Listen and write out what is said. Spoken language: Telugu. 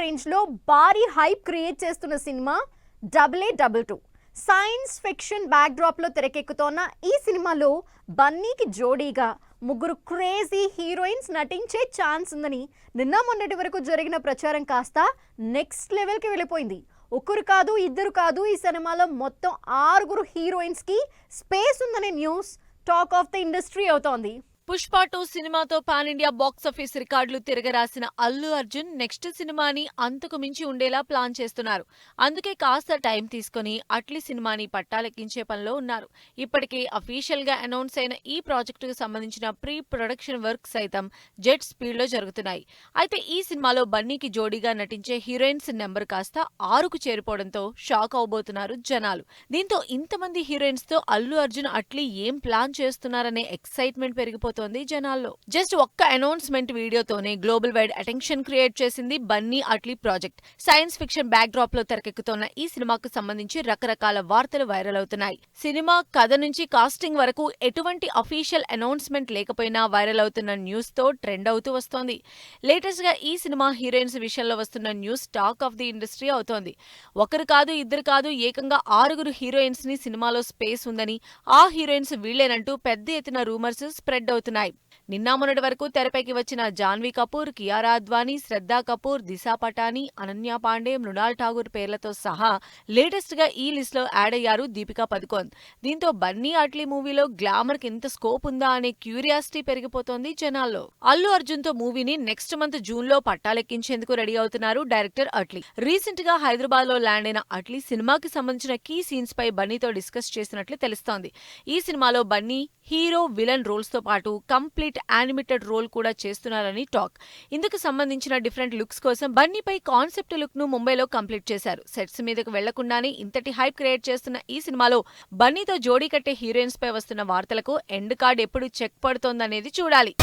రేంజ్ లో భారీ హైప్ క్రియేట్ చేస్తున్న cinema AA22. Science fiction backdrop లో తెరకెక్కుతోన్న ఈ సినిమాలో బన్నీకి జోడీగా ముగ్గురు క్రేజీ హీరోయిన్స్ నటించే ఛాన్స్ ఉందని నిన్న మొన్నటి వరకు జరిగిన ప్రచారం కాస్త నెక్స్ట్ లెవెల్ కి వెళ్ళిపోయింది. ఒకరు కాదు ఇద్దరు కాదు, ఈ సినిమాలో మొత్తం 6 హీరోయిన్స్ కి స్పేస్ ఉందనే news talk of the industry అవుతోంది. పుష్ప 2 సినిమాతో పాన్ ఇండియా బాక్సాఫీస్ రికార్డులు తిరగరాసిన అల్లు అర్జున్ నెక్స్ట్ సినిమాని అంతకు మించి ఉండేలా ప్లాన్ చేస్తున్నారు. అందుకే కాస్త టైం తీసుకుని అట్లీ సినిమాని పట్టాలెక్కించే పనిలో ఉన్నారు. ఇప్పటికే అఫీషియల్ గా అనౌన్స్ అయిన ఈ ప్రాజెక్టుకు సంబంధించిన ప్రీ ప్రొడక్షన్ వర్క్ సైతం జెట్ స్పీడ్ లో జరుగుతున్నాయి. అయితే ఈ సినిమాలో బన్నీకి జోడీగా నటించే హీరోయిన్స్ నెంబర్ కాస్త 6కు చేరిపోవడంతో షాక్ అవబోతున్నారు జనాలు. దీంతో ఇంతమంది హీరోయిన్స్ తో అల్లు అర్జున్ అట్లీ ఏం ప్లాన్ చేస్తున్నారనే ఎక్సైట్మెంట్ పెరిగిపోతుంది జనాల్లో. జస్ట్ ఒక్క అనౌన్స్మెంట్ వీడియోతోనే గ్లోబల్ వైడ్ అటెన్షన్ క్రియేట్ చేసింది Bunny Atlee project. Science fiction backdrop లో తెరకెక్కుతోన్న ఈ సినిమాకు సంబంధించి రకరకాల వార్తలు వైరల్ అవుతున్నాయి. సినిమా కథ నుంచి కాస్టింగ్ వరకు ఎటువంటి అఫీషియల్ అనౌన్స్మెంట్ లేకపోయినా వైరల్ అవుతున్న న్యూస్ తో ట్రెండ్ అవుతూ వస్తోంది. లేటెస్ట్ గా ఈ సినిమా హీరోయిన్స్ విషయంలో వస్తున్న news talk of the industry అవుతోంది. ఒకరు కాదు ఇద్దరు కాదు, ఏకంగా 6 హీరోయిన్స్ ని సినిమాలో స్పేస్ ఉందని, ఆ హీరోయిన్స్ వీళ్లేనంటూ పెద్ద ఎత్తున రూమర్స్ స్ప్రెడ్ అవుతున్నాయి. నిన్న మొన్నటి వరకు తెరపైకి వచ్చిన జాన్వీ కపూర్, కియారా అద్వానీ, శ్రద్ధా కపూర్, దిశా పటానీ, అనన్య పాండే, మృణాల్ ఠాగూర్ పేర్లతో సహా లేటెస్ట్ గా ఈ లిస్ట్ లో యాడ్ అయ్యారు దీపికా పదుకోన్. దీంతో బన్నీ అట్లీ మూవీలో గ్లామర్ కి ఎంత స్కోప్ ఉందా అనే క్యూరియాసిటీ పెరిగిపోతోంది జనాల్లో. అల్లు అర్జున్ తో మూవీని నెక్స్ట్ మంత్ జూన్ లో పట్టాలెక్కించేందుకు రెడీ అవుతున్నారు డైరెక్టర్ అట్లీ. రీసెంట్ గా హైదరాబాద్ లో ల్యాండ్ అయిన అట్లీ సినిమాకి సంబంధించిన కీ సీన్స్ పై బన్నీతో డిస్కస్ చేసినట్లు తెలుస్తోంది. ఈ సినిమాలో బన్నీ హీరో, విలన్ రోల్స్ తో పాటు కంప్లీట్ యానిమేటెడ్ రోల్ కూడా చేస్తున్నారని టాక్. ఇందుకు సంబంధించిన డిఫరెంట్ లుక్స్ కోసం బన్నీపై కాన్సెప్ట్ లుక్ ను ముంబైలో కంప్లీట్ చేశారు. సెట్స్ మీదకు వెళ్లకుండానే ఇంతటి హైప్ క్రియేట్ చేస్తున్న ఈ సినిమాలో బన్నీతో జోడీ కట్టే హీరోయిన్స్ పై వస్తున్న వార్తలకు ఎండ్ కార్డ్ ఎప్పుడు చెక్ పడుతోందనేది చూడాలి.